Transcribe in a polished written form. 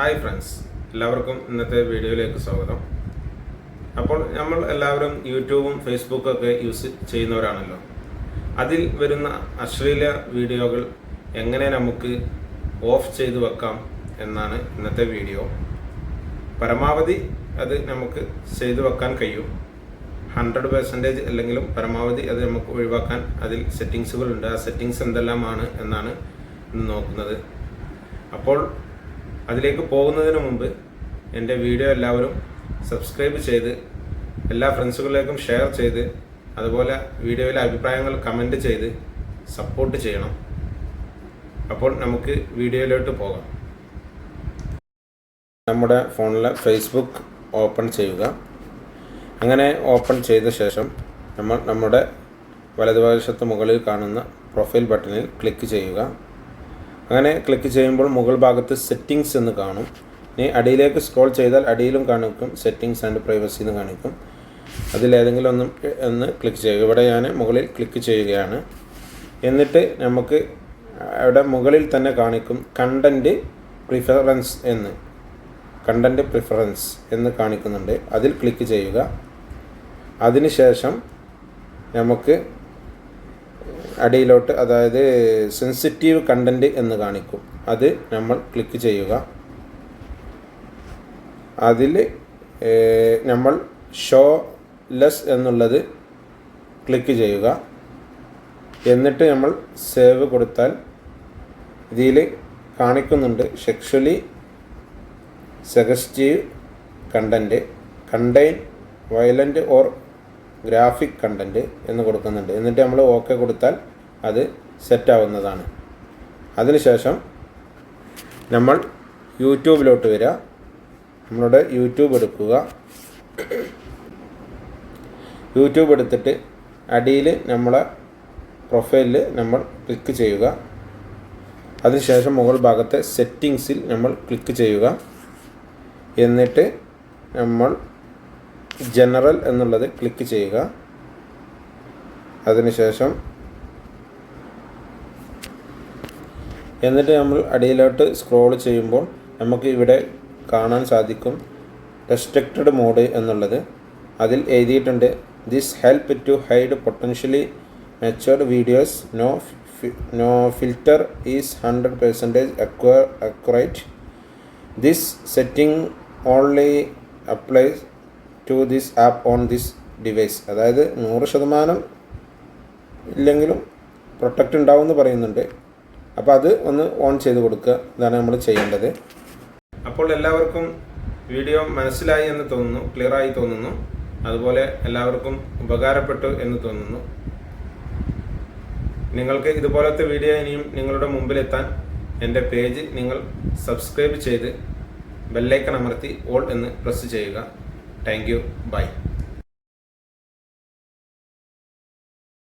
Hi friends, എല്ലാവർക്കും ഇന്നത്തെ വീഡിയോയിലേക്ക് സ്വാഗതം. അപ്പോൾ നമ്മൾ എല്ലാവരും യൂട്യൂബും ഫേസ്ബുക്കും ഒക്കെ യൂസ് ചെയ്യുന്നവരാണല്ലോ. അതിൽ വരുന്ന അശ്ലീല വീഡിയോകൾ എങ്ങനെ നമുക്ക് ഓഫ് ചെയ്തു വെക്കാം എന്നാണ് ഇന്നത്തെ വീഡിയോ. പരമാവധി അത് നമുക്ക് ചെയ്തു വെക്കാൻ കഴിയും. 100% അല്ലെങ്കിലും പരമാവധി അത് നമുക്ക് ഒഴിവാക്കാൻ അതിൽ സെറ്റിങ്സുകളുണ്ട്. ആ സെറ്റിങ്സ് എന്തെല്ലാമാണ് എന്നാണ് ഇന്ന് നോക്കുന്നത്. അപ്പോൾ അതിലേക്ക് പോകുന്നതിന് മുമ്പ് എൻ്റെ വീഡിയോ എല്ലാവരും സബ്സ്ക്രൈബ് ചെയ്ത് എല്ലാ ഫ്രണ്ട്സുകളിലേക്കും ഷെയർ ചെയ്ത് അതുപോലെ വീഡിയോയിലെ അഭിപ്രായങ്ങൾ കമൻറ്റ് ചെയ്ത് സപ്പോർട്ട് ചെയ്യണം. അപ്പോൾ നമുക്ക് വീഡിയോയിലോട്ട് പോകാം. നമ്മുടെ ഫോണിലെ ഫേസ്ബുക്ക് ഓപ്പൺ ചെയ്യുക. അങ്ങനെ ഓപ്പൺ ചെയ്ത ശേഷം നമ്മൾ നമ്മുടെ വലതുവശത്ത് മുകളിൽ കാണുന്ന പ്രൊഫൈൽ ബട്ടണിൽ ക്ലിക്ക് ചെയ്യുക. അങ്ങനെ ക്ലിക്ക് ചെയ്യുമ്പോൾ മുകൾ ഭാഗത്ത് സെറ്റിങ്സ് എന്ന് കാണും. ഇനി അടിയിലേക്ക് സ്ക്രോൾ ചെയ്താൽ അടിയിലും കാണിക്കും സെറ്റിങ്സ് ആൻഡ് പ്രൈവസി എന്ന് കാണിക്കും. അതിലേതെങ്കിലും ഒന്ന് ക്ലിക്ക് ചെയ്യുക. ഇവിടെ ഞാൻ മുകളിൽ ക്ലിക്ക് ചെയ്യുകയാണ്. എന്നിട്ട് നമുക്ക് അവിടെ മുകളിൽ തന്നെ കാണിക്കും കണ്ടൻറ്റ് പ്രിഫറൻസ് എന്ന് കാണിക്കുന്നുണ്ട്. അതിൽ ക്ലിക്ക് ചെയ്യുക. അതിനുശേഷം നമുക്ക് അടിയിലോട്ട്, അതായത് സെൻസിറ്റീവ് കണ്ടൻറ്റ് എന്ന് കാണിക്കും. അത് നമ്മൾ ക്ലിക്ക് ചെയ്യുക. അതിൽ നമ്മൾ ഷോ ലെസ് എന്നുള്ളത് ക്ലിക്ക് ചെയ്യുക. എന്നിട്ട് നമ്മൾ സേവ് കൊടുത്താൽ ഇതിൽ കാണിക്കുന്നുണ്ട് sexually suggestive content, contain violent or graphic content എന്ന് കൊടുക്കുന്നുണ്ട്. എന്നിട്ട് നമ്മൾ ഓക്കെ കൊടുത്താൽ അത് സെറ്റാവുന്നതാണ്. അതിനുശേഷം നമ്മൾ യൂട്യൂബിലോട്ട് വരിക. നമ്മളുടെ യൂട്യൂബ് എടുക്കുക. യൂട്യൂബ് എടുത്തിട്ട് അടിയിൽ നമ്മളെ പ്രൊഫൈലിൽ നമ്മൾ ക്ലിക്ക് ചെയ്യുക. അതിനുശേഷം മുകൾ ഭാഗത്തെ സെറ്റിങ്സിൽ നമ്മൾ ക്ലിക്ക് ചെയ്യുക. എന്നിട്ട് നമ്മൾ ജനറൽ എന്നുള്ളത് ക്ലിക്ക് ചെയ്യുക. അതിനുശേഷം എന്നിട്ട് നമ്മൾ അടിയിലോട്ട് സ്ക്രോൾ ചെയ്യുമ്പോൾ നമുക്ക് ഇവിടെ കാണാൻ സാധിക്കും റെസ്ട്രിക്റ്റഡ് മോഡ് എന്നുള്ളത്. അതിൽ എഴുതിയിട്ടുണ്ട് this help to hide potentially matured videos, no filter is 100% accurate. This setting only applies to this app on this device. അതായത് 100% ഇല്ലെങ്കിലും പ്രൊട്ടക്റ്റ് ഉണ്ടാവും എന്ന് പറയുന്നുണ്ട്. അപ്പോൾ അത് ഒന്ന് ഓൺ ചെയ്ത് കൊടുക്കുക. ഇതാണ് നമ്മൾ ചെയ്യേണ്ടത്. അപ്പോൾ എല്ലാവർക്കും വീഡിയോ മനസ്സിലായി എന്ന് തോന്നുന്നു, ക്ലിയറായി തോന്നുന്നു. അതുപോലെ എല്ലാവർക്കും ഉപകാരപ്പെട്ടു എന്ന് തോന്നുന്നു. നിങ്ങൾക്ക് ഇതുപോലത്തെ വീഡിയോ ഇനിയും നിങ്ങളുടെ മുമ്പിലെത്താൻ എൻ്റെ പേജ് നിങ്ങൾ സബ്സ്ക്രൈബ് ചെയ്ത് ബെല്ലൈക്കൺ അമർത്തി ഓൾ എന്ന് പ്രസ് ചെയ്യുക. Thank you. ബൈ.